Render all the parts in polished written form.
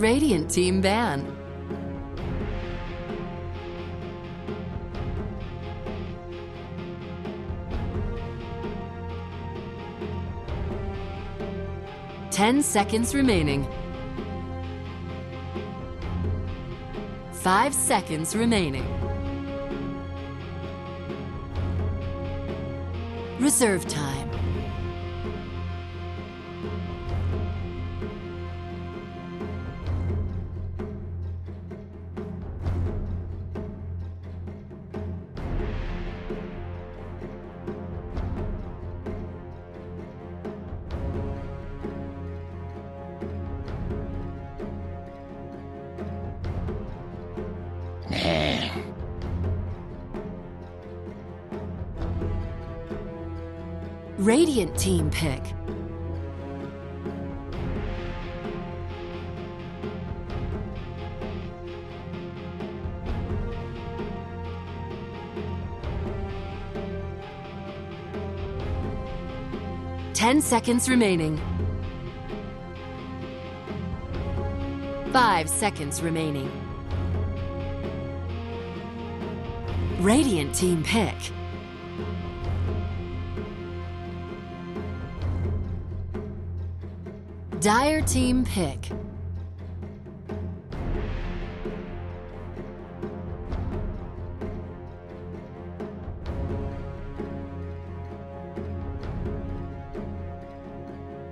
Radiant team ban. Ten seconds remaining. 5 seconds remaining. Reserve time. Radiant team pick. Ten seconds remaining. 5 seconds remaining. Radiant team pick. Dire team pick.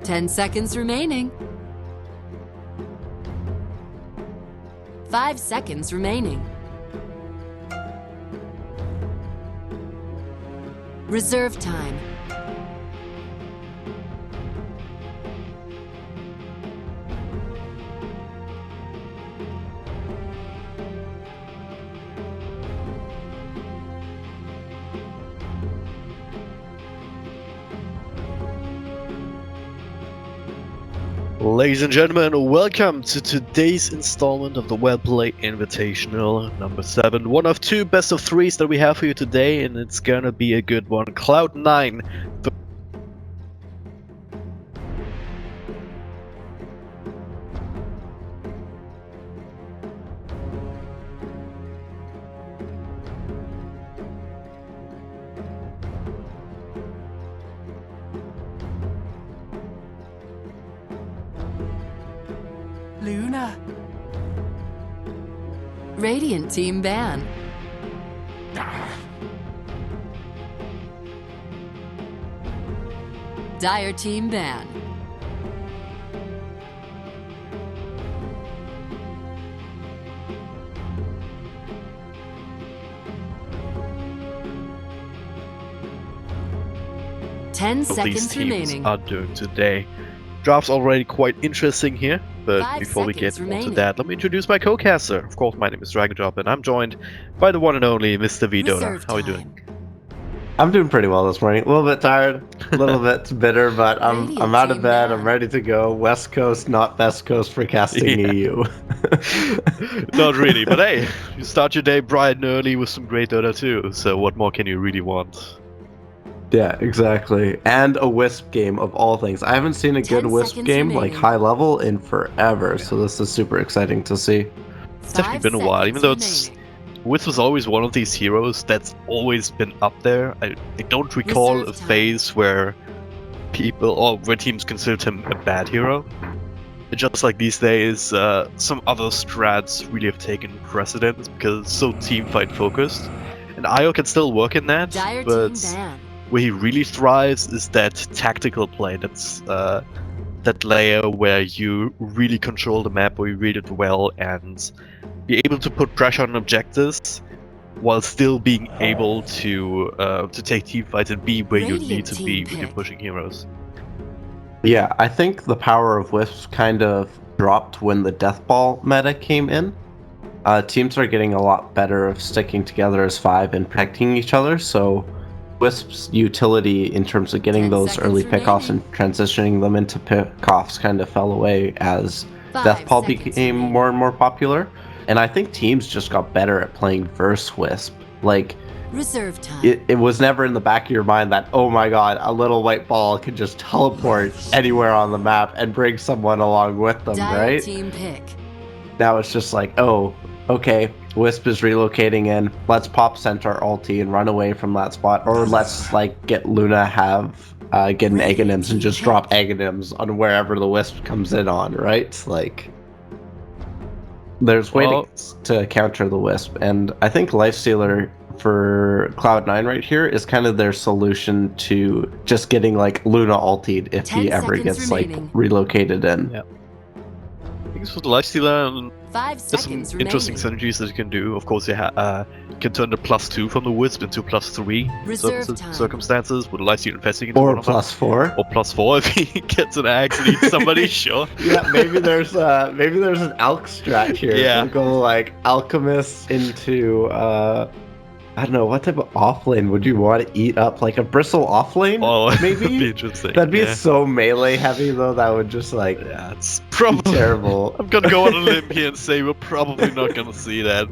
Ten seconds remaining. 5 seconds remaining. Reserve time. Ladies and gentlemen, welcome to today's installment of the WellPlay Invitational number 7. One of 2 best of 3s that we have for you today, and it's gonna be a good one. Cloud9. Luna. Radiant team ban. Dire team ban. Ten What these seconds teams remaining. are doing today. Draft's already quite interesting here, but 5 before we get seconds into remaining. that, let me introduce my co-caster. Of course, my name is DragonDrop, and I'm joined by the one and only Mr. VitalBet. Reserve How are you time. doing? I'm doing pretty well this morning. A little bit tired, a little bit bitter, but I'm Radiant out of team bed. ban. I'm ready to go. West Coast, not best coast for casting Yeah. EU. Not really, but hey, you start your day bright and early with some great Dota too, so what more can you really want? Yeah, exactly. And a Wisp game of all things. I haven't seen a 10 good Wisp seconds game like remaining. high level in forever, so this is super exciting to see. It's definitely been a while, even though it's Wiz was always one of these heroes that's always been up there. I don't recall Reserve a time. phase where people or where teams considered him a bad hero. It's just like these days, some other strats really have taken precedence because it's so team fight focused. And Io can still work in that, Dire team but ban. where he really thrives is that tactical play. That's that layer where you really control the map, where you read it well, and be able to put pressure on objectives while still being able to take team fights and be where you Radiant need to be team when you're pick. pushing heroes. Yeah, I think the power of Wisps kind of dropped when the Death Ball meta came in. Teams are getting a lot better of sticking together as 5 and protecting each other, so Wisp's utility in terms of getting 10 those seconds early pickoffs remaining. and transitioning them into pickoffs kind of fell away as 5 Death Ball seconds became remaining. more and more popular. And I think teams just got better at playing verse Wisp. Like, Reserve time. it was never in the back of your mind that, oh my god, a little white ball could just teleport anywhere on the map and bring someone along with them, Dire right? team pick. now it's just like, oh, okay, Wisp is relocating in. Let's pop Centaur ulti and run away from that spot, or let's like get Luna get an Aghanims and just drop Aghanims on wherever the Wisp comes in on, right? Like, there's ways to counter the Wisp, and I think Lifestealer for Cloud9 right here is kind of their solution to just getting like Luna ultied if he ever gets like relocated in. Yeah. I think it's for the Lifestealer, and 5 there's some seconds interesting remaining. synergies that you can do. Of course, you can turn the +2 from the Wisp into +3 circumstances with a Lifestealer infesting into Or one of them. +4. Or +4 if he gets an axe and eats somebody, sure. Yeah, maybe there's an Alk strat here. Yeah. We'll go like Alchemist into I don't know, what type of offlane would you want to eat up? Like a Bristle offlane? Oh, maybe? that'd be interesting. That'd be so melee heavy though, that would just like yeah, it's probably terrible. I'm gonna go on a limb here and say we're probably not gonna see that.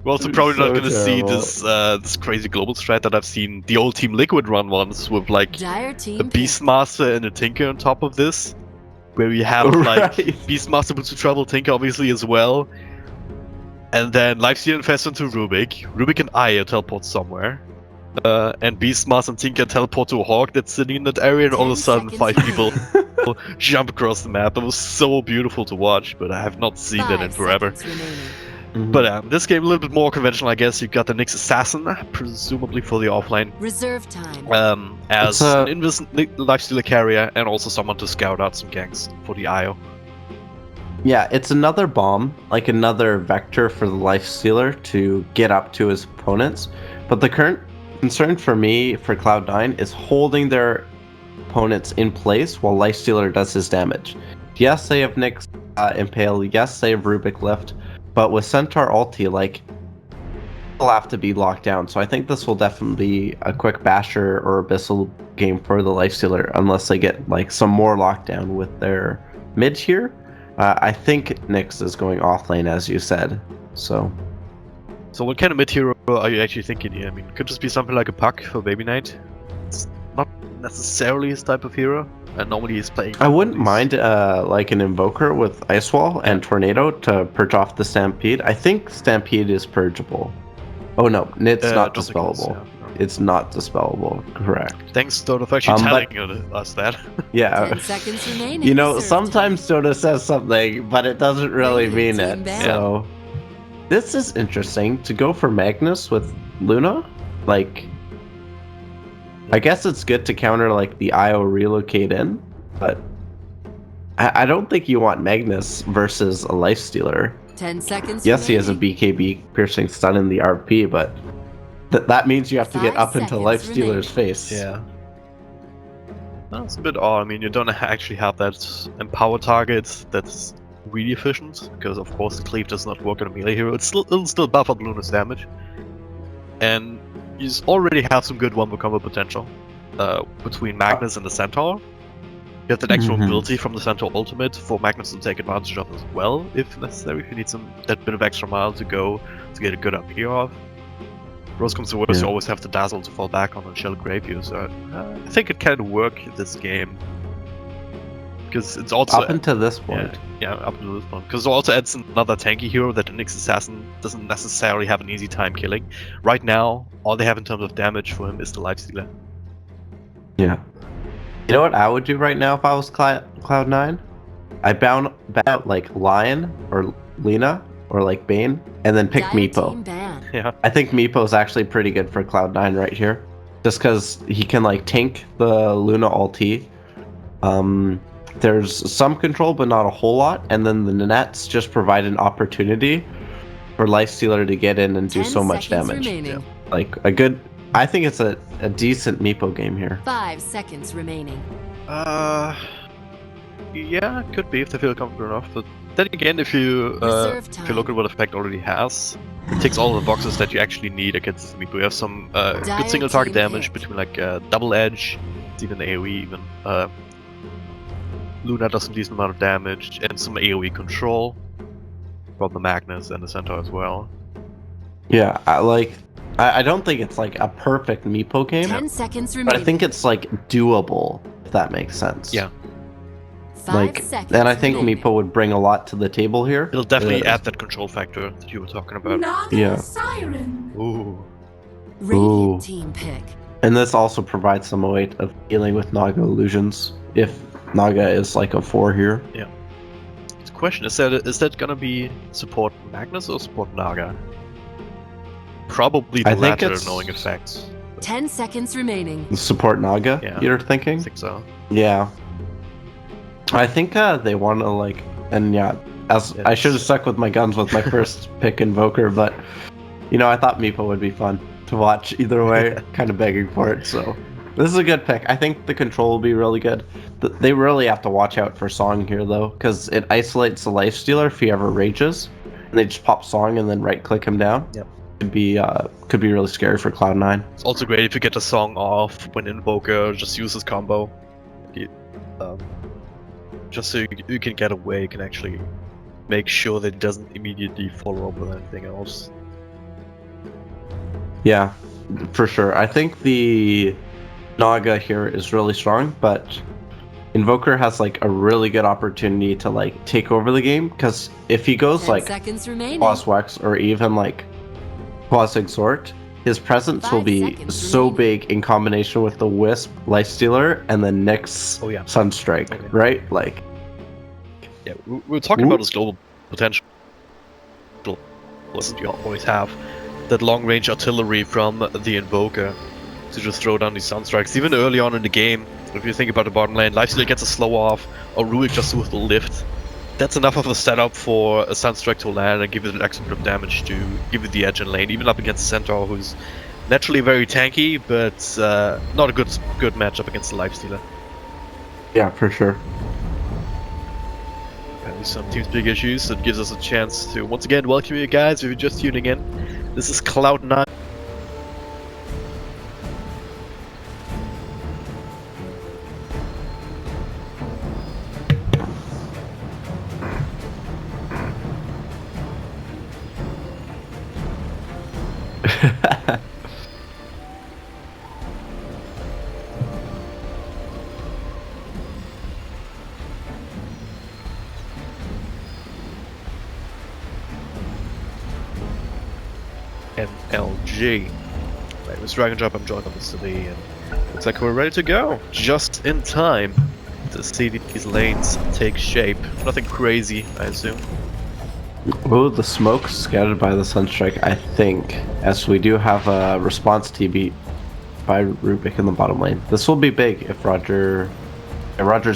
We're also probably not gonna see this crazy global strat that I've seen the old Team Liquid run once with like a Beastmaster and a Tinker on top of this. Where we have like Beastmaster able to travel Tinker obviously as well. And then Lifesteal infest into Rubik. Rubik and Aya teleport somewhere. And Beastmaster and Tinker teleport to a Hawk that's sitting in that area, and all of a sudden 5 people jump across the map. It was so beautiful to watch, but I have not seen that in forever. But this game a little bit more conventional, I guess. You got the Nyx Assassin, presumably for the offlane. Reserve time. As an Lifestealer carrier, and also someone to scout out some ganks for the IO. Yeah, it's another bomb, like another vector for the Lifestealer to get up to his opponents. But the current concern for me for Cloud9 is holding their opponents in place while Lifestealer does his damage. Yes, they have Nyx Impale, yes, they have Rubik Lift, but with Centaur ulti, like, they'll have to be locked down. So I think this will definitely be a quick Basher or Abyssal game for the Lifestealer, unless they get like some more lockdown with their mid here. I think Nyx is going offlane, as you said. So what kind of mid hero are you actually thinking here? I mean, could this be something like a Puck for Baby Knight? It's not necessarily his type of hero, and normally he's playing. I wouldn't mind like an Invoker with Ice Wall and Tornado to purge off the Stampede. I think Stampede is purgeable. Oh no, it's not dispellable. It's not dispellable, correct. Thanks, Dota, for actually telling us that. Yeah. 10 seconds remaining. You know, sometimes Dota says something, but it doesn't really mean it. So, this is interesting. To go for Magnus with Luna, like, I guess it's good to counter, like, the IO relocate in, but I don't think you want Magnus versus a Lifestealer. 10 seconds Yes, he has a BKB piercing stun in the RP, but that means you have to get up into Lifestealer's face. Yeah. That's a bit odd. I mean, you don't actually have that empower target that's really efficient, because of course the cleave does not work on a melee hero. It'll still buff up Luna's damage. And you already have some good wombo combo potential between Magnus and the Centaur. You have that extra mobility from the Centaur ultimate for Magnus to take advantage of as well, if necessary, if you need that bit of extra mile to go to get a good up here off. Rose comes to worst, you always have the Dazzle to fall back on and Shell Grave you, so I think it can work this game. Because it's also... Up until this point. Yeah, up until this point. Because it also adds another tanky hero that the Nyx Assassin doesn't necessarily have an easy time killing. Right now, all they have in terms of damage for him is the Lifestealer. Yeah. You know what I would do right now if I was Cloud9? I'd ban out like Lion or Lina or like Bane, and then pick Meepo. Yeah. I think Meepo is actually pretty good for Cloud9 right here, just because he can like tank the Luna ulti. There's some control, but not a whole lot, and then the nets just provide an opportunity for Lifestealer to get in and do so much damage. Yeah. Like a good, I think it's a decent Meepo game here. 5 seconds remaining. Yeah, it could be if they feel comfortable enough, but then again, if you look at what Effect already has, it ticks all the boxes that you actually need against this Meepo. You have some good single target damage between like double edge, it's even AoE even. Luna does some decent amount of damage, and some AoE control from the Magnus and the Centaur as well. Yeah, I don't think it's like a perfect Meepo game, 10 seconds remaining. but I think it's like doable, if that makes sense. Yeah. Like, seconds and I think remaining. Meepo would bring a lot to the table here. It'll definitely add that control factor that you were talking about. Naga Yeah. Siren. Ooh. Radiant Ooh. team pick. And this also provides some weight of dealing with Naga illusions if Naga is like a 4 here. The question is that gonna be support Magnus or support Naga? Probably the I think latter, it's- knowing effects. 10 seconds remaining. Support Naga, Yeah. you're I thinking? think so. Yeah. I think they want to like, and yeah, as I should have stuck with my guns with my first pick Invoker, but you know, I thought Meepo would be fun to watch either way, kind of begging for it. So this is a good pick. I think the control will be really good. They really have to watch out for Song here though, because it isolates the Lifestealer if he ever rages, and they just pop Song and then right click him down. Yep. Could be really scary for Cloud9. It's also great if you get the song off when Invoker just uses combo. Just so you can get away, you can actually make sure that it doesn't immediately follow up with anything else. Yeah, for sure. I think the Naga here is really strong, but Invoker has like a really good opportunity to like take over the game, because if he goes 10 like seconds remaining. Quas Wex or even like Quas Exhort, his presence will 5 be seconds so remaining. big in combination with the Wisp, Lifestealer, and then Nyx Oh, yeah. Sunstrike, Okay. right? Like, Yeah, we're talking Ooh. about his global potential. You always have that long-range artillery from the Invoker to just throw down these Sunstrikes. Even early on in the game, if you think about the bottom lane, Lifestealer gets a slow off, or Ruik just with the lift. That's enough of a setup for a Sunstrike to land and give it an extra bit of damage to give it the edge in lane, even up against Centaur, who's naturally very tanky, but not a good matchup against the Lifestealer. yeah, for sure. Apparently some TeamSpeak issues, that gives us a chance to once again welcome you guys if you're just tuning in. This is Cloud9. MLG. My name is Dragon Drop, I'm joined on the city, and looks like we're ready to go. Just in time to see these lanes take shape. Nothing crazy, I assume. Oh, the smoke scattered by the Sunstrike, I think, as we do have a response TB by Rubik in the bottom lane. This will be big if Roger's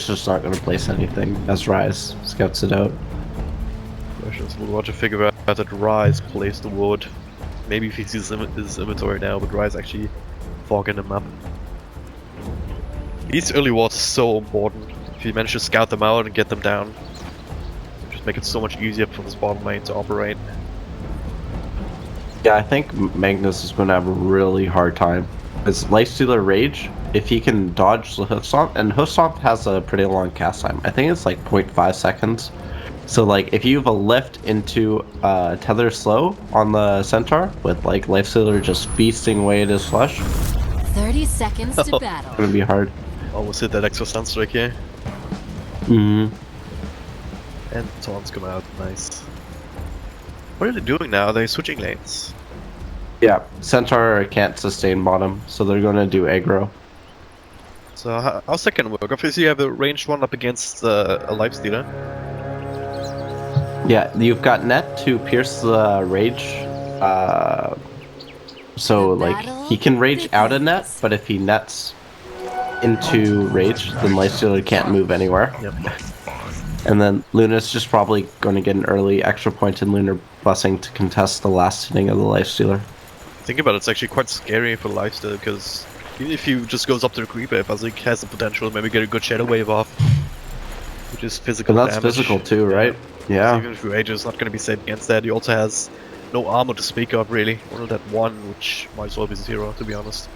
just not going to place anything as Rise scouts it out. Questions will Roger figure out that Rise plays the wood. Maybe if he sees his inventory now, but Rise actually fogging him up. These early wards are so important. If you manage to scout them out and get them down, just make it so much easier for this bottom lane to operate. Yeah, I think Magnus is going to have a really hard time. Because Lifestealer Rage, if he can dodge the Hoof Stomp, and Hoof Stomp has a pretty long cast time. I think it's like 0.5 seconds. So like if you have a lift into Tether Slow on the Centaur with like Lifestealer just feasting away at his flesh, 30 seconds to it's battle. gonna be hard. Almost hit that extra Sunstrike here. Mm-hmm. And taunts come out, nice. What are they doing now? Are they switching lanes? Yeah, Centaur can't sustain bottom, so they're gonna do aggro. So how's that gonna work? Obviously you have a ranged one up against a Lifestealer. Yeah, you've got net to pierce the rage. So The like battle he can rage out of net, begins. but if he nets into rage, then Lifestealer can't move anywhere. Yep. And then Luna's just probably going to get an early extra point in Lunar Blessing to contest the last hitting of the Lifestealer. Think about it, it's actually quite scary for Lifestealer, because even if he just goes up to the creeper, Bazik has the potential to maybe get a good Shadow Wave off. Which is physical And that's damage. physical too, right? Yeah. Even if Rage is not going to be safe against that, he also has no armor to speak of, really. Only that one, which might as well be 0, to be honest.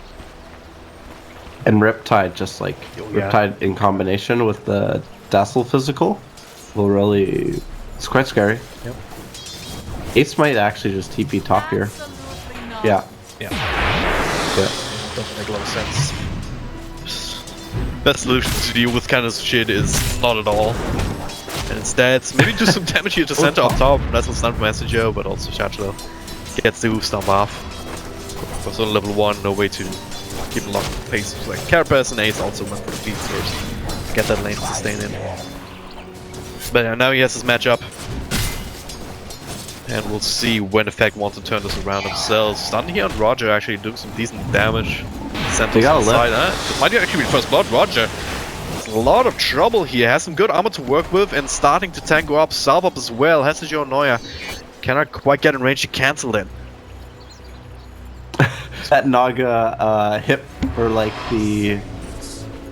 And Riptide, just like Oh, yeah. Riptide in combination with the Dazzle physical, will really. It's quite scary. Yep. Ace might actually just TP top here. Yeah. Yeah. Yeah. Doesn't make a lot of sense. best solution to deal with kind of shit is not at all. And instead, maybe do some damage here to center up top. That's a stun from Messenger, but also Chachlo gets the hoof stomp off. Of course, on level 1, no way to keep along the pace. Like Carapace and Ace also went for the beats first. Get that lane sustain in. But yeah, now he has his matchup. And we'll see when Effect wants to turn this around themselves. Stun here on Roger actually doing some decent damage. Sentinels on the side. It might actually be first blood. Roger. There's a lot of trouble here. Has some good armor to work with and starting to tango up. Salve up as well. Has to show Neuer. Cannot quite get in range to cancel it. That Naga hip, or like the...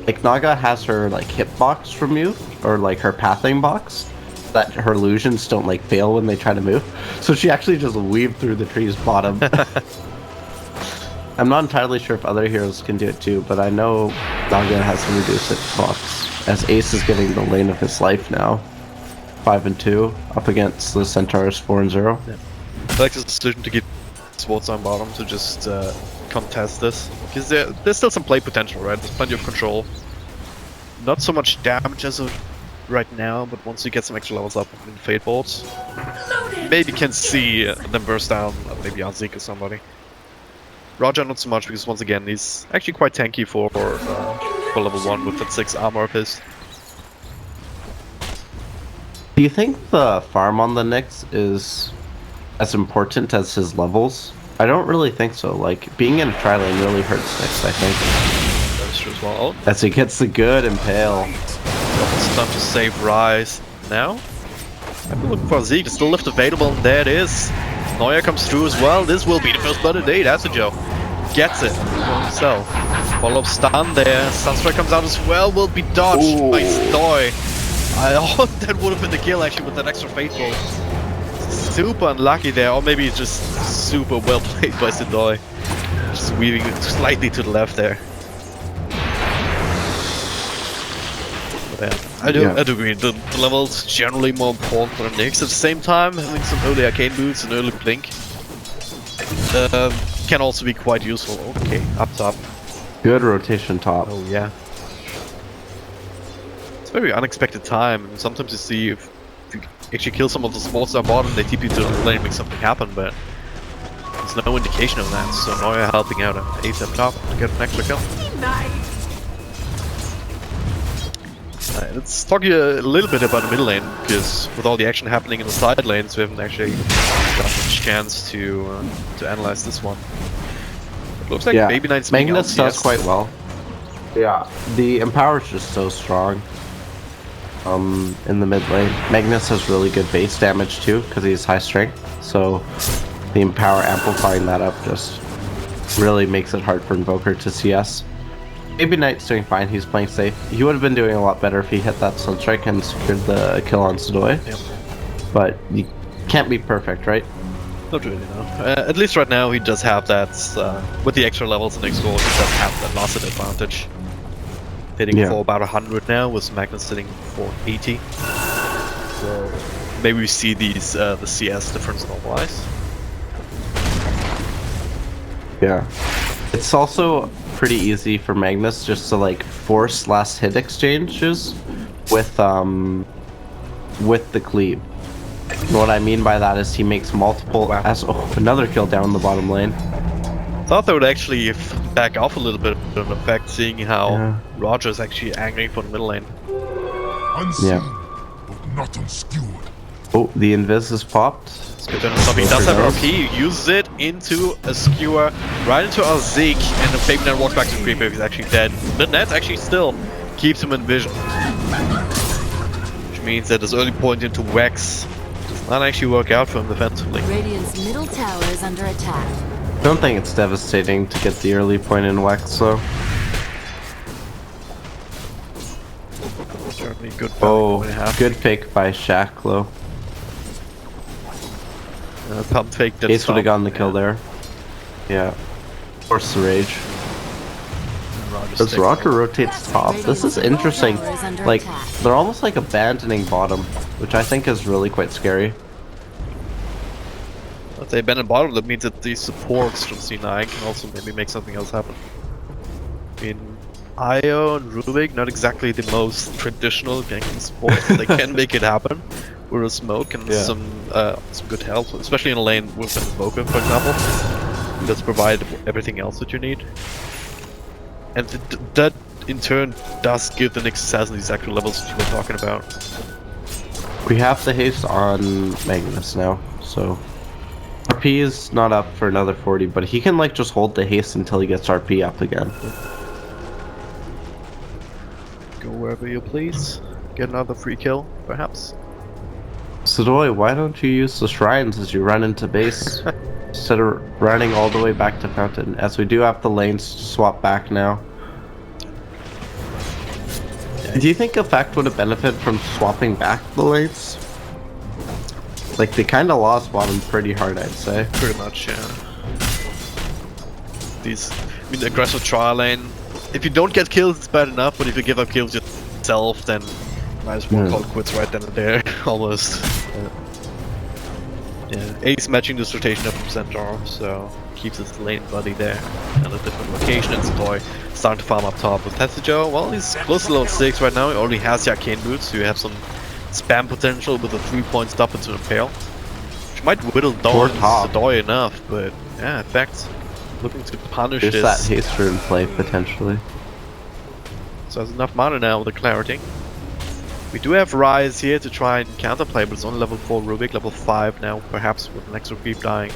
Like Naga has her like hitbox from you, or like her pathing box. That her illusions don't like fail when they try to move. So she actually just weaved through the tree's bottom. I'm not entirely sure if other heroes can do it too, but I know Naga has some reduced hitbox. As Ace is getting the lane of his life now. 5-2 up against the Centaurs 4-0. Yeah. I like this decision to get Swords on bottom to just contest this. Because there's still some play potential, right? There's plenty of control. Not so much damage as of right now, but once you get some extra levels up in Fate Bolts, maybe can see them burst down, maybe on Zeke or somebody. Roger not so much, because once again he's actually quite tanky for level 1 with that 6 armor of his. Do you think the farm on the Nyx is as important as his levels? I don't really think so. Like, being in a tri-lane really hurts Nyx, I think. That is true as well. As he gets the good impale. It's time to save Rise now. I'm looking for Zeke, it's still lift available, and there it is. Neuer comes through as well. This will be the first blood of the day, that's a joke. Gets it for himself. Follow-up stun there. Sunstrike comes out as well, will be dodged by Stoy. I thought that would have been the kill actually with that extra Fate Bolt. Super unlucky there, or maybe just super well played by Sidoi. Just weaving it slightly to the left there. I do agree. The level's generally more important for the Nyx. At the same time, having some early arcane boots and early blink can also be quite useful. Okay, up top. Good rotation top. Oh yeah. It's a very unexpected time. And sometimes you see if you actually kill some of the sports down bottom, they TP to the lane and make something happen, but there's no indication of that. So Neuer helping out at Ace up top to get an extra kill. Let's talk a little bit about the middle lane, because with all the action happening in the side lanes, we haven't actually got much chance to analyze this one. It looks like Baby Knight's Magnus does quite well. Yeah, the Empower is just so strong in the mid lane. Magnus has really good base damage too, because he's high strength, so the Empower amplifying that up just really makes it hard for Invoker to CS. Baby Knight's doing fine, he's playing safe. He would have been doing a lot better if he hit that Sunstrike and secured the kill on Sidoi. Yep. But you can't be perfect, right? Not really, no. At least right now he does have that, with the extra levels in X-Gold, he does have that last advantage. Hitting for about 100 now, with Magnus sitting for 80. So maybe we see these the CS difference normalize. Yeah. It's also pretty easy for Magnus just to like force last hit exchanges with the cleave. And what I mean by that is he makes multiple another kill down the bottom lane. Thought that would actually back off a little bit of effect, seeing how Roger's actually angry for the middle lane. Unseen, but not unskewered. Oh, the invis is popped. He does have RP, he uses it into a skewer, right into our Zeke, and the Baby Knight walks back to the creeper if he's actually dead. The net actually still keeps him in vision. Which means that his early point into Wex does not actually work out for him defensively. Radiant's middle tower is under attack. I don't think it's devastating to get the early point in Wex, though. Certainly good. Good pick by Shacklow. Pump fake that Ace would have gotten the kill there. Yeah. Force the rage. As Roger rotates top, this is interesting. Like, they're almost like abandoning bottom, which I think is really quite scary. If they abandon bottom, that means that the supports from C9 can also maybe make something else happen. I mean, Io and Rubik, not exactly the most traditional ganking sports. They can make it happen with a smoke and some good help, especially in a lane with an Invoker, for example. It does provide everything else that you need. And that in turn does give the next assassin these actual levels that you were talking about. We have the haste on Magnus now, so RP is not up for another 40, but he can like just hold the haste until he gets RP up again. Go wherever you please. Get another free kill, perhaps. Sadoy, why don't you use the shrines as you run into base instead of running all the way back to fountain? As we do have the lanes swap back now. Do you think Effect would have benefited from swapping back the lanes? Like, they kind of lost bottom pretty hard, I'd say. Pretty much, yeah. The aggressive trial lane, if you don't get kills, it's bad enough, but if you give up kills yourself, then might as well call quits right then and there, almost. Yeah, Ace matching this rotation up from Centaur, so keeps his lane buddy there at a different location. And Sadoy starting to farm up top with Tetsujo. Well, he's close to level 6 right now. He already has the arcane boots, so you have some spam potential with a 3-point stop into Impale, which might whittle down Sadoy enough, but yeah, Effect looking to punish There's this. that haster in play potentially. So has enough mana now with the clarity. We do have Rise here to try and counterplay, but it's only level 4 Rubik, level 5 now, perhaps with an extra creep dying.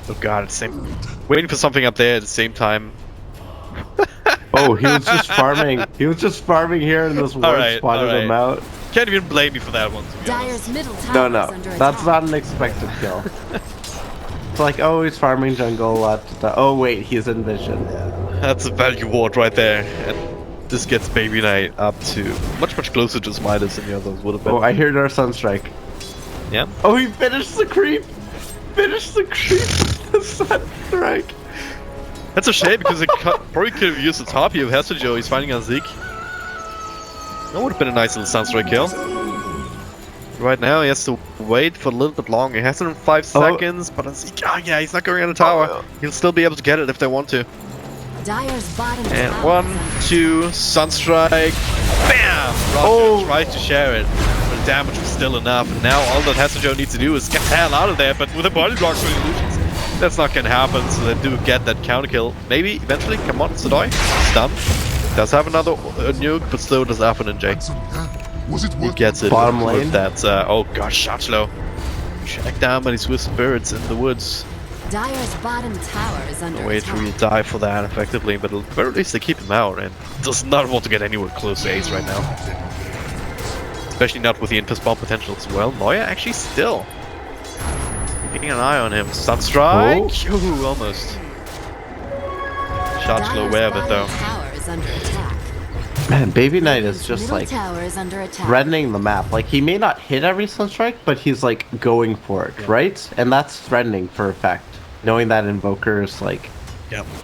Oh god, it's same. Waiting for something up there at the same time. Oh, he was just farming. He was just farming here, and this ward spotted him out. Can't even blame me for that one. To be Dyer's middle tower No, is under that's attack. not an expected kill. It's like, oh, he's farming jungle a lot. Oh wait, he's in vision. That's a value ward right there. And this gets Baby Knight up to much closer to Midas than the others would have been. Oh, I heard our Sunstrike. Yeah. Oh, he finished the creep. Finished the creep. The Sunstrike. That's a shame because it probably could have used the top here of Hessejo. He's finding a Zeke. That would have been a nice little Sunstrike kill. Right now he has to wait for a little bit longer. He has it in 5 seconds, but a Zeke, yeah, he's not going on the tower. He'll still be able to get it if they want to. Dyer's bottom And tower 1, 2, Sunstrike, bam! Roger tries to share it, but the damage was still enough. And now all that Hessejo needs to do is get the hell out of there, but with a body block for illusions, that's not gonna happen, so they do get that counter kill. Maybe, eventually, come on, Sadoy, stun. Does have another nuke, but still does happen in J. Was it He gets it Bottom with lane. that, oh gosh, shot slow. Check down by these Swiss birds in the woods. Dyer's bottom tower is under No way to attack. really die for that effectively, but at the very least they keep him out and does not want to get anywhere close to Ace right now. Especially not with the Infest Bomb potential as well. Moya actually still keeping an eye on him. Sunstrike! Ooh, almost. Shot slow way of it though. Dyer's bottom tower is under attack. Man, Baby Knight is just Middle like tower is under attack. threatening the map. Like, he may not hit every Sunstrike, but he's like going for it, right? And that's threatening for Effect. Knowing that Invoker is like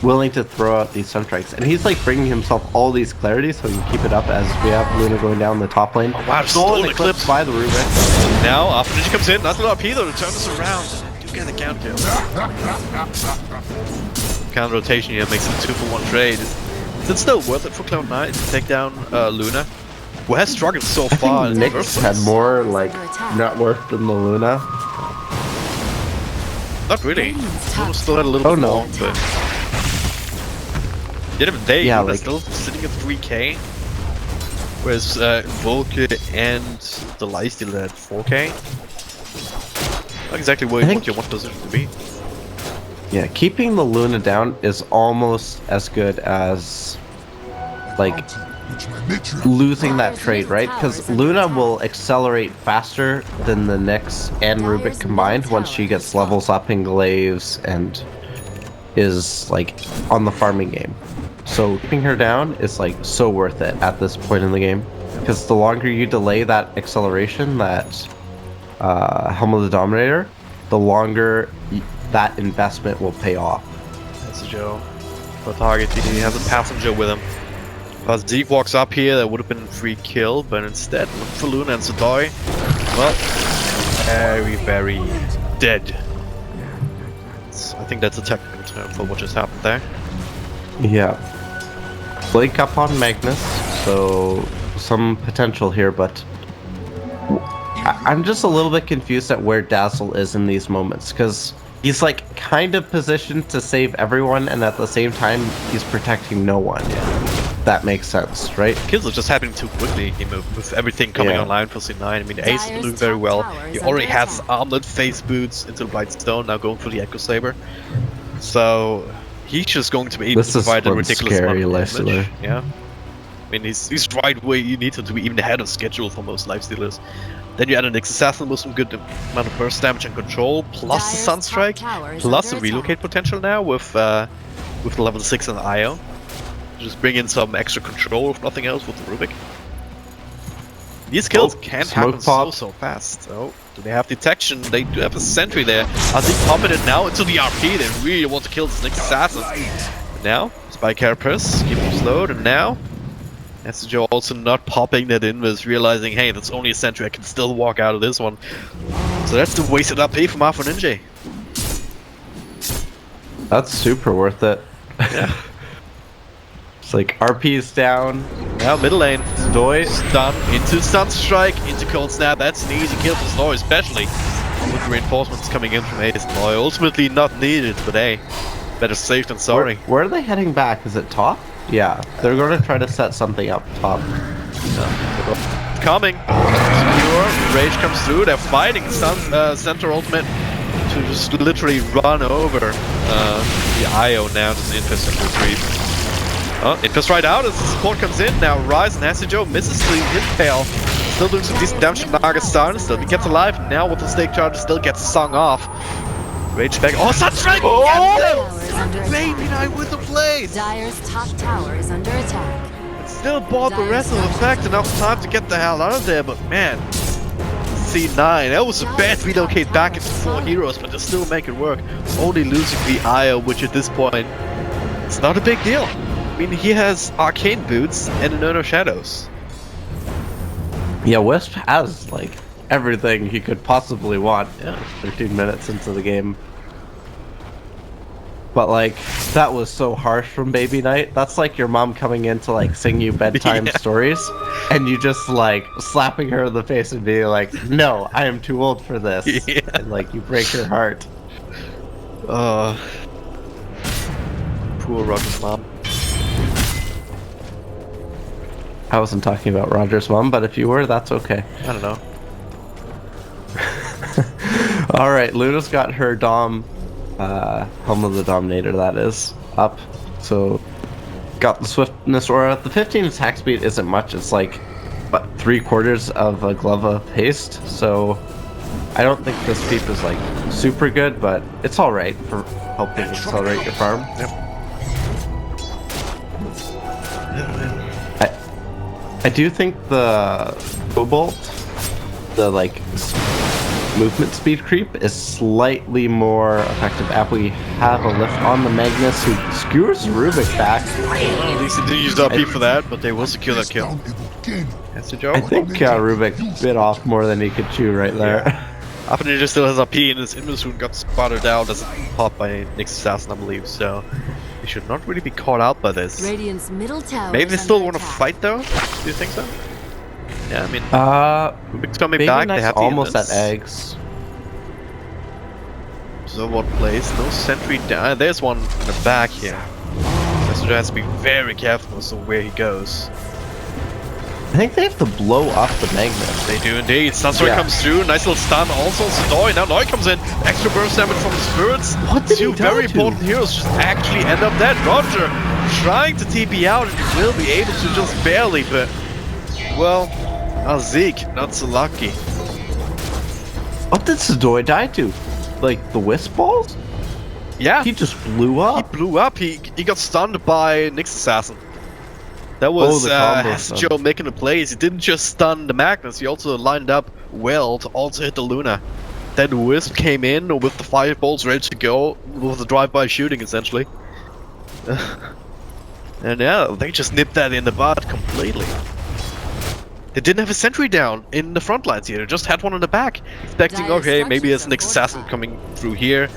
willing to throw out these Sunstrikes. And he's like bringing himself all these clarities so he can keep it up as we have Luna going down the top lane. Oh, wow, Stolen stole Eclipse by the Rubik. Now, after Ninja comes in, nice little RP though to turn this around. Do get the counter kill. Counter rotation here makes it a 2-for-1 trade. Is it still worth it for Cloud9 to take down Luna? Who has struggled so far in the Nyx first had place? more like net worth than the Luna. Not really. Radiant's Luna top still had a little Oh, bit no. more, but... At the end of the day, Yeah, Luna's like- still sitting at 3k. Whereas Volke and the Lifesteal are at 4k. Not exactly where you want your one position to be. Yeah, keeping the Luna down is almost as good as like losing that trade, right? Because Luna will accelerate faster than the Nyx and Rubik combined once she gets levels up in glaives and is like on the farming game. So keeping her down is like so worth it at this point in the game. Because the longer you delay that acceleration, that Helm of the Dominator, the longer that investment will pay off. That's a Joe. For target, he has a passenger with him. As Zeke walks up here, that would have been a free kill, but instead, look for Luna and Sadoy. Well, very dead. I think that's a technical term for what just happened there. Yeah. Blake up on Magnus, so some potential here, but I'm just a little bit confused at where Dazzle is in these moments, because he's like kind of positioned to save everyone, and at the same time, he's protecting no one. That makes sense, right? Kills are just happening too quickly with everything coming online for C9. I mean, Ace is doing very well. He already has armlet face boots into the Blight Stone, now going for the Echo Saber. So he's just going to be able to provide a ridiculous amount of damage. Yeah. I mean, he's right where you need him to be, even ahead of schedule for most lifestealers. Then you add an Assassin with some good amount of burst damage and control, plus the Sunstrike, plus the relocate potential now with the level 6 and IO. Just bring in some extra control, if nothing else, with the Rubik. These kills can't happen so fast. Oh, do they have detection? They do have a sentry there. Are they popping it now into the RP? They really want to kill this next assassin. But now, Spy Carapace, keep him slowed, and now Joe also not popping that invis, realizing, hey, that's only a sentry, I can still walk out of this one. So that's the wasted AP from Alpha Ninja. That's super worth it. Yeah. It's like RP's down. Now middle lane. Doi stun into Sunstrike, into Cold Snap. That's an easy kill for Snow, especially with reinforcements coming in from Ace. Ultimately not needed, but hey, better safe than sorry. Where are they heading back? Is it top? Yeah, they're going to try to set something up top. Coming. Secure. Rage comes through. They're fighting Center Ultimate to just literally run over the IO now. Just Infest into the creep. Oh, Infest right out as the support comes in. Now Rise and Hasijo misses the Impale. Still doing some decent damage to Nagastan. Still he gets alive. Now with the stake charge still gets sung off. Rage back. Oh, Sunstrike! Baby Knight with the plays! Dire's top tower is under attack. Still bought the rest of the fact enough time to get the hell out of there, but man, C9, that was a bad relocate back into 4 heroes, but they still make it work. Only losing the IO, which at this point, it's not a big deal. I mean, he has Arcane Boots and Inferno Shadows. Yeah, Wisp has, like, everything he could possibly want. Yeah, 13 minutes into the game. But like, that was so harsh from Baby Knight. That's like your mom coming in to like sing you bedtime stories, and you just like slapping her in the face and being like, "No, I am too old for this." Yeah. And like you break her heart. Poor Roger's mom. I wasn't talking about Roger's mom, but if you were, that's okay. I don't know. All right, Luna's got her Dom. Helm of the Dominator, that is, up. So, got the Swiftness Aura. The 15 attack speed isn't much, it's like, what, 3/4 of a glove of haste, so I don't think this peep is like super good, but it's alright for helping accelerate your farm. Yep. I do think the Cobalt, the like movement speed creep, is slightly more effective after we have a lift on the Magnus who skewers Rubik back. At least they did use RP for that, but they will secure that kill. That's the job. I think Rubik bit off more than he could chew right there. Alpha Ninja still has RP and his Invis got spotted out as a pop by Nick's Assassin, I believe, so he should not really be caught out by this. Radiant's middle tower. Maybe they still want to fight though? Do you think so? Yeah, I mean, Rubik's coming back, they have the almost Invis. at eggs. So what plays? No sentry down. There's one in the back here. So has to be very careful as to where he goes. I think they have to blow up the Magnus. They do indeed. Sunstrike comes through, nice little stun. Also Noi. Now Noi comes in. Extra burst damage from the spirits. What did Two he die very to? important heroes just actually end up dead. Roger trying to TP out and he will be able to just barely, but well, Zeke, not so lucky. What did Sadoi die to? Like the Wisp balls? Yeah. He just blew up. He blew up. He got stunned by Nick's Assassin. That was Joe making the plays. He didn't just stun the Magnus, he also lined up well to also hit the Luna. Then Wisp came in with the fireballs ready to go, with the drive-by shooting essentially. And yeah, they just nipped that in the bud completely. They didn't have a sentry down in the front lines here, they just had one in the back. Expecting, okay, maybe there's an Assassin coming through here.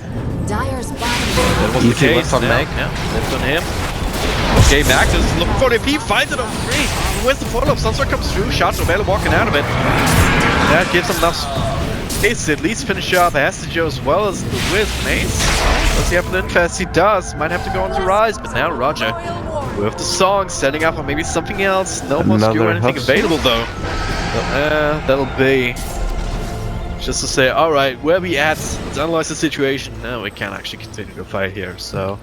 That was the case, on Meg. Yeah, left on him. Okay, Magnus looking for the AP, finds it on 3. Where's the follow-up? Sunstrike comes through, shots of Vela walking out of it. That gives him enough space to at least finish up Astijo as well as the Wiz. Mace. Does he have an infest? He does. Might have to go on to Rise, but now Roger with the song setting up on maybe something else. No more skill or anything available though. That'll be just to say, alright, where we at? Let's analyze the situation. No, we can't actually continue to fight here, so.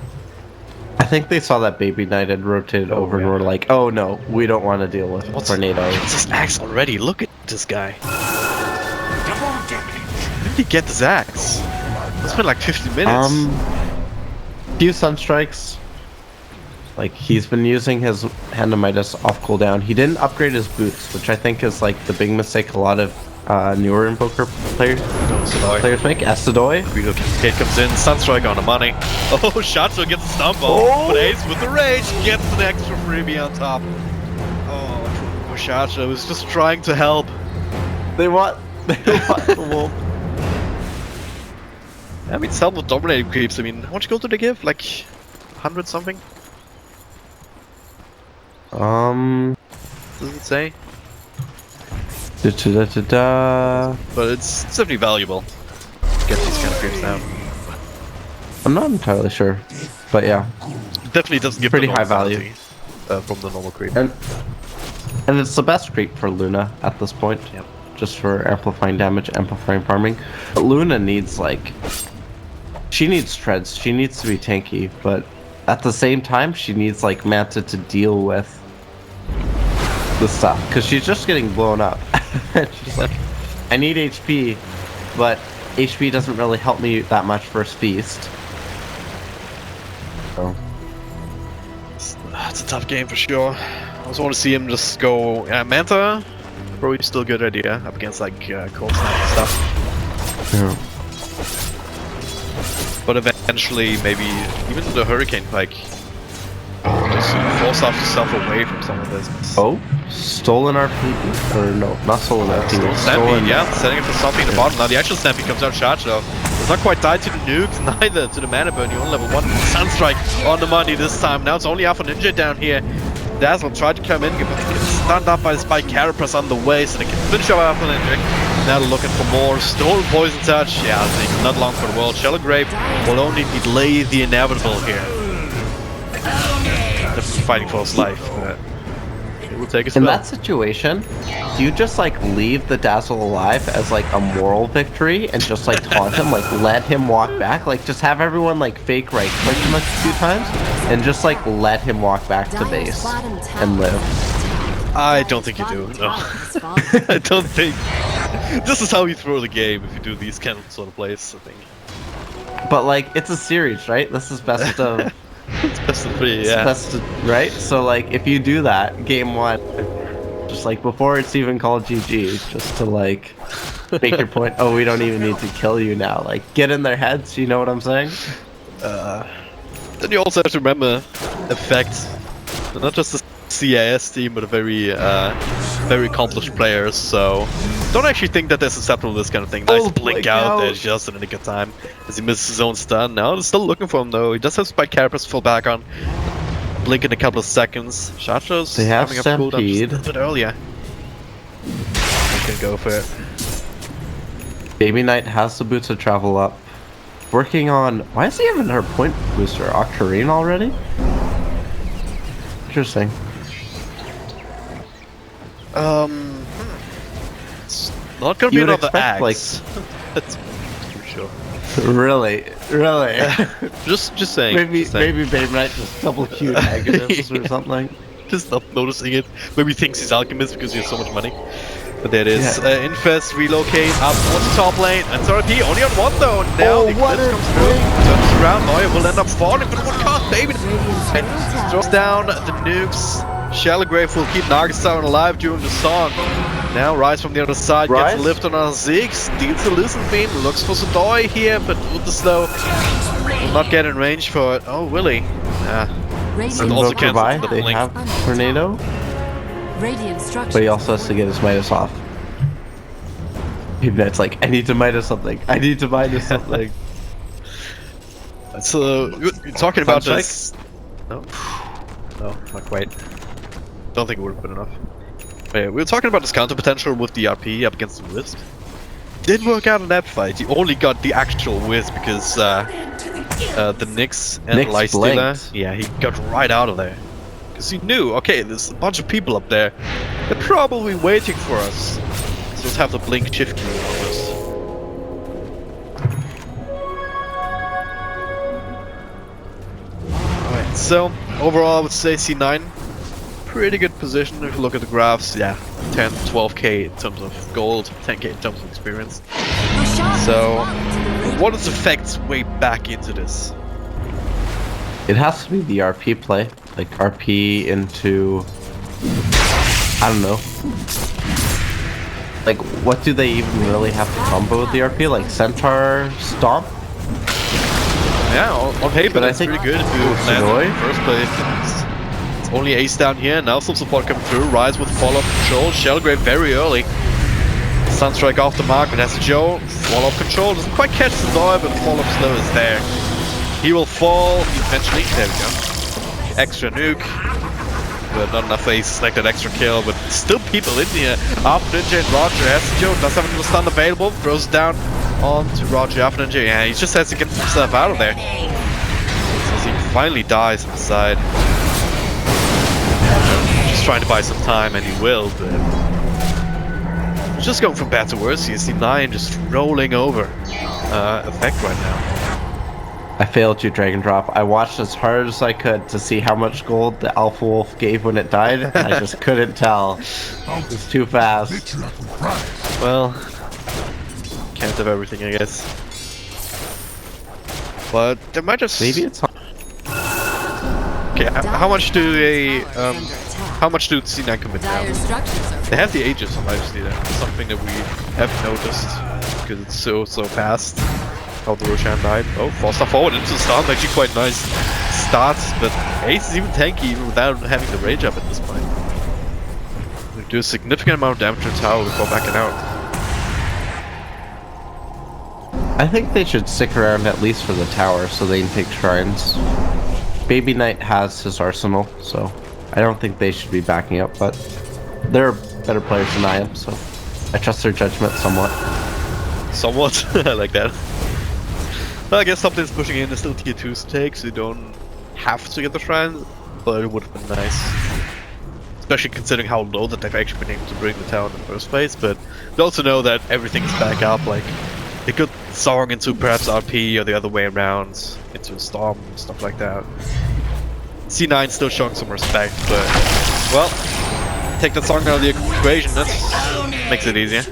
I think they saw that Baby Knight had rotated over and were like, oh no, we don't want to deal with Tornado. What's this axe already? Look at this guy. When did he get this axe? It's been like 50 minutes. Few Sunstrikes. Like, he's been using his Hand of Midas off cooldown. He didn't upgrade his boots, which I think is like the big mistake a lot of newer Invoker players make. Acidoy. Kid comes in, Sunstrike on the money. Oh, Shacho gets a stump off, but Ace with the rage gets an extra freebie on top. Oh, Shacho is just trying to help. They want the wolf. I mean, it's help with dominating creeps. I mean, how much gold do they give? Like 100 something? Does it say? But it's definitely valuable to get these kind of creeps down. I'm not entirely sure, but yeah, It definitely doesn't give pretty the high value from the normal creep. and it's the best creep for Luna at this point. Yep. Just for amplifying damage, amplifying farming. But Luna needs like, she needs treads. She needs to be tanky, but at the same time, she needs like Manta to deal with the stuff because she's just getting blown up. She's like, I need HP, but HP doesn't really help me that much versus Feast. So It's a tough game for sure. I also want to see him just go Manta. Probably still a good idea up against like cold snap and stuff. yeah. But eventually, maybe even the Hurricane Pike. Just force yourself away from some of this. Oh, stolen RP? Or no, not stolen RP. Stampede, yeah, setting up for something in the bottom. Now the actual Stampede comes out charged though. It's not quite tied to the nuke, neither to the mana burn. You only level 1 Sunstrike on the money this time. Now it's only Alpha Ninja down here. Dazzle tried to come in, but gets stunned up by the Spike Carapace on the way, so they can finish up Alpha Ninja. Now they're looking for more. Stolen Poison Touch, yeah, I think not long for the world. Shallow Grave will only delay the inevitable here. Definitely fighting for his life, but it will take a spell. In that situation, do you just like leave the Dazzle alive as like a moral victory and just like taunt him, like let him walk back, like just have everyone like fake right click him a few times and just like let him walk back to base and live? I don't think you do, no. I don't think. This is how you throw the game if you do these kind of sort of plays, I think. But like, it's a series, right? This is best of... It's best of 3, yeah. Best of, right? So like, if you do that, game 1, just like before it's even called GG, just to like, make your point, oh, we don't even need to kill you now. Like, get in their heads, you know what I'm saying? Then you also have to remember effects. Not just the CIS team, but a very accomplished players, so don't actually think that they're susceptible to this kind of thing. Nice blink out there just in the nick of time as he misses his own stun. Now they're still looking for him though. He does have Spike Carapace to fall back on. Blink in a couple of seconds. Shacho's coming up cooldown just a little bit earlier. He can go for it. Baby Knight has the boots to travel up. Working on... Why is he having her point booster? Octarine already? Interesting. It's not gonna be another axe. Like, that's for sure. Really? just saying. Maybe just saying. maybe Baby Knight just double Q negatives or something. Just not noticing it. Maybe he thinks he's Alchemist because he has so much money. But there it is. Yeah. Infest, relocate, up towards the top lane. And Sorapy only on 1 though. Now the what Eclipse comes through. Turns around. Neuer will end up falling. But what can't Baby throws down the nukes. Shallow Grave will keep Nagastar alive during the song. Now Rise from the other side gets a lift on our Zeke. Steals the Listen Beam. Looks for Sodoi here. But with the slow, will not get in range for it. Oh, Willie. And also cancels the they blink. have Tornado. But he also has to get his Midas off. Baby Knight's like, I need to Midas something. I need to Midas something. So, you're talking about this. No? No, not quite. Don't think it would have been enough. But yeah, we were talking about this counter potential with the RP up against the Wisp. Didn't work out in that fight. He only got the actual Wisp because the Nyx and Nyx Lifestealer. blinked. Yeah, he got right out of there. Because he knew, okay, there's a bunch of people up there. They're probably waiting for us. So let's have the blink shift key almost. Alright, so overall I would say C9. Pretty good position if you look at the graphs. Yeah, 10, 12k in terms of gold, 10k in terms of experience. So, what is the facts way back into this? It has to be the RP play. Like RP into... I don't know. Like, what do they even really have to combo with the RP? Like Centaur Stomp? Yeah, on paper But I that's think- pretty good if you land in the first place. It's only ace down here, now some support coming through. Rise with follow-up control, Shellgrave very early. Sunstrike off the mark, but has to Joe. Follow-up control, doesn't quite catch the Zoya, but the follow-up slow is there. He will fall eventually, there we go. Extra nuke. But not enough aces like that extra kill, but still people in here. After Ninja and Roger has to Joe, does have a little stun available, throws it down onto Roger after Ninja. Yeah, he just has to get himself out of there. As he finally dies on the side. Just trying to buy some time, and he will, but he's just going from bad to worse. You see 9 just rolling over effect right now. I failed you, Dragon Drop. I watched as hard as I could to see how much gold the Alpha Wolf gave when it died, and I just couldn't tell. It was too fast. Well, can't have everything, I guess. But they might just... Maybe it's... Okay, how much do they... how much do C9 commit now? Dire structures are They have the Aegis on Lifestealer, something that we have noticed, because it's so fast. How the Roshan died. Oh, Foster forward into the start, actually quite nice start, but Ace is even tanky even without having the rage up at this point. They do a significant amount of damage to the tower before backing out. I think they should stick around at least for the tower so they can take shrines. Baby Knight has his arsenal, so I don't think they should be backing up, but they're better players than I am, so I trust their judgment somewhat. Somewhat, I like that. Well, I guess something's pushing in is still tier 2s to take, so you don't have to get the shrine, but it would have been nice. Especially considering how low that they've actually been able to bring the tower in the first place, but you also know that everything is back up, like a good song into perhaps RP or the other way around, into a storm, stuff like that. C9 still showing some respect, but, well, take that song out of the equation, that makes it easier.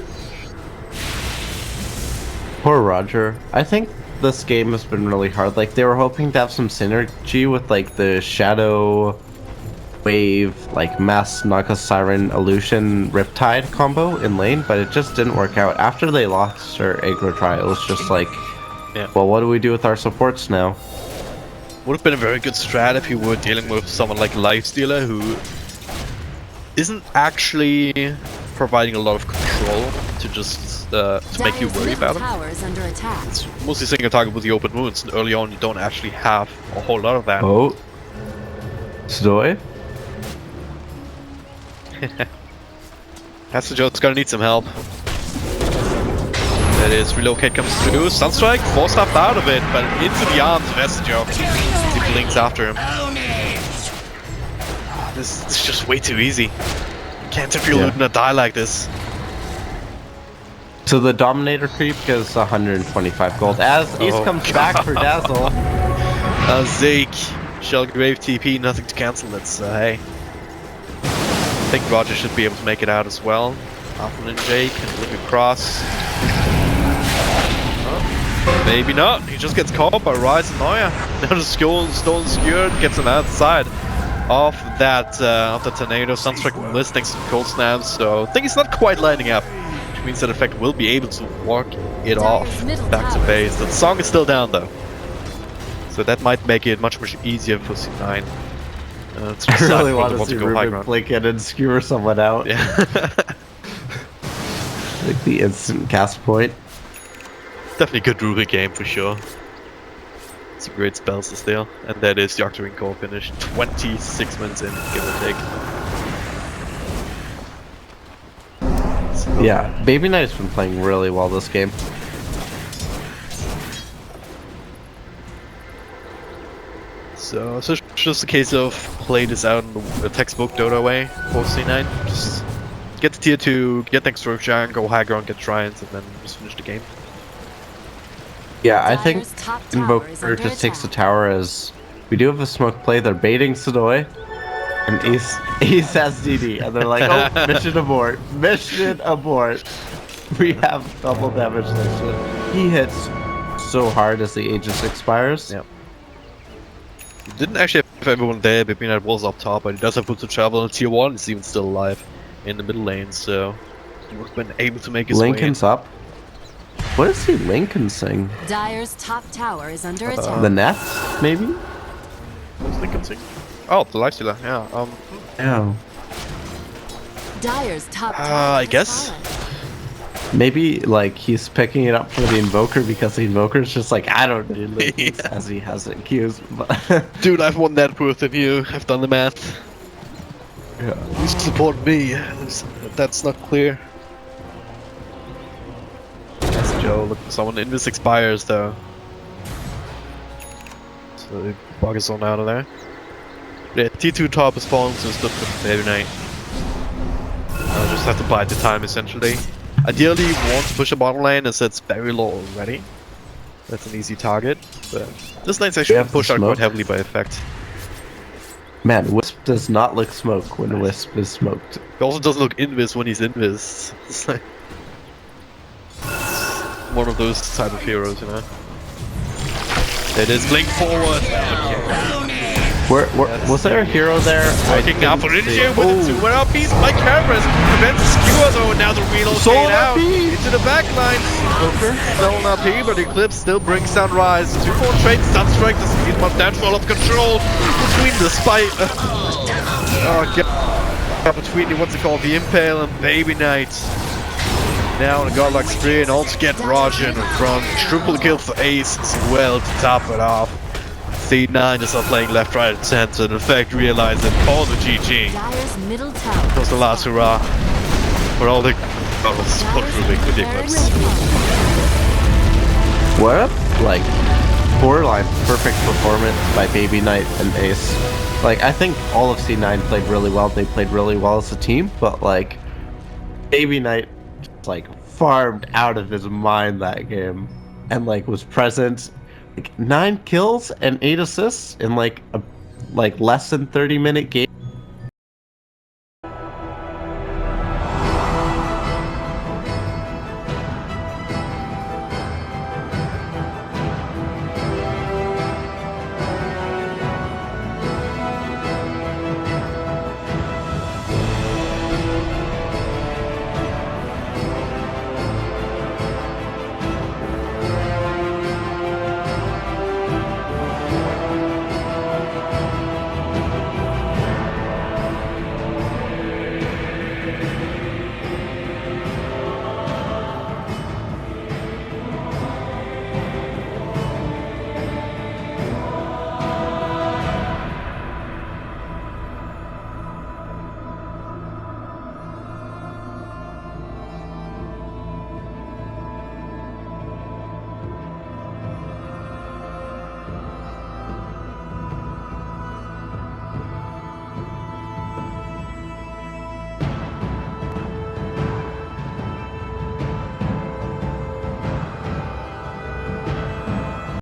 Poor Roger. I think this game has been really hard. Like, they were hoping to have some synergy with, like, the Shadow Wave, like, Mass Naga Siren Illusion Riptide combo in lane, but it just didn't work out. After they lost their aggro try, it was just like, Yeah. well, what do we do with our supports now? Would have been a very good strat if you were dealing with someone like Lifestealer, who isn't actually providing a lot of control to just to make you worry about him. Tower is under attack. It's mostly single target with the open wounds, and early on you don't actually have a whole lot of that. Oh. Stoy? Pastor Joe's gonna need some help. That is, relocate comes through, Sunstrike, forced up out of it, but into the arms of Joe. He blinks after him. This is just way too easy. You can't if you're looting a die like this. So the Dominator creep is 125 gold. As Ace comes back for Dazzle. Zeke, Shellgrave TP, nothing to cancel. That's hey. I think Roger should be able to make it out as well. Alpha and Jake can look across. Oh, maybe not. He just gets caught by Rise and Noya. Now the Stolen Skewered gets him outside of that tornado. Sunstrike will miss thanks to cold snaps, so I think he's not quite lining up. Which means that Effect will be able to walk it off back to base. The song is still down though. So that might make it much easier for C9. I really want to see Ruben blink in and skewer someone out. Yeah. Like the instant cast point. Definitely a good Ruben game for sure. Some great spells to steal. And that is the Octarine core finish. 26 minutes in, give or take. So, Yeah, Baby Knight's been playing really well this game. So it's just a case of play this out in the textbook Dota way, post C9. Just get the tier 2, get the Execration, go high ground, get Shrines, and then just finish the game. Yeah, I think Dyer's top tower is Invoker under just takes the attack. tower as we do have a smoke play. They're baiting Sonoy, and Ace has DD, and they're like, "Oh, mission abort! Mission abort! We have double damage this shit." He hits so hard as the Aegis expires. Yeah. Didn't actually have everyone there, but Knight was up top, but he does have boots of travel, and tier 1 is even still alive in the middle lane, so he would have been able to make his Lincoln's way in. up. What is he Lincoln sing? Dyer's top tower is under attack. The Nets, maybe? What's Lincoln sing? Oh, the Lifestealer, yeah. Yeah. Dyer's top tower I has guess. fallen. Maybe like he's picking it up for the Invoker because the Invoker's just like, I don't need Lincoln Yeah. as he has it queues. But Dude, I've won that worth of you. I've done the math. yeah. You support me. That's not clear. That's Joe. Look for someone. Invis expires though. So the bug is on out of there. Yeah, T2 top is falling, so it's good for Baby Knight. I'll just have to bide the time essentially. Ideally, you want to push a bottom lane as it's very low already. That's an easy target, but this lane's actually have to pushed out smoke. quite heavily by effect. Man, Wisp does not look smoke when Wisp is smoked. He also doesn't look invis when he's invis. It's like one of those type of heroes, you know. It is blink forward. Where was there a hero there? Working now for didn't see Inju it. with Ooh. a 2-1 piece by cameras. Prevents the skewer though, and now the relocate Solar out P! into the back line. Still not P, but Eclipse still brings down Rise. 2-4 trade, Sunstrike, the speed bump down, all of control between the spike. Between the, what's it called, the Impale and Baby Knight. Now on a Godlike spree, and also get Roger in front. Triple kill for Ace as well to top it off. C9 is not playing left, right, and center, and in fact realize that all the GG Dyer's middle tower. was the last hurrah for all the battles contributing with the Eclipse. What up? Like, borderline perfect performance by Baby Knight and Ace. Like, I think all of C9 played really well. They played really well as a team, but like, Baby Knight just, like, farmed out of his mind that game, and like was present. Like 9 kills and 8 assists in like a less than 30-minute game.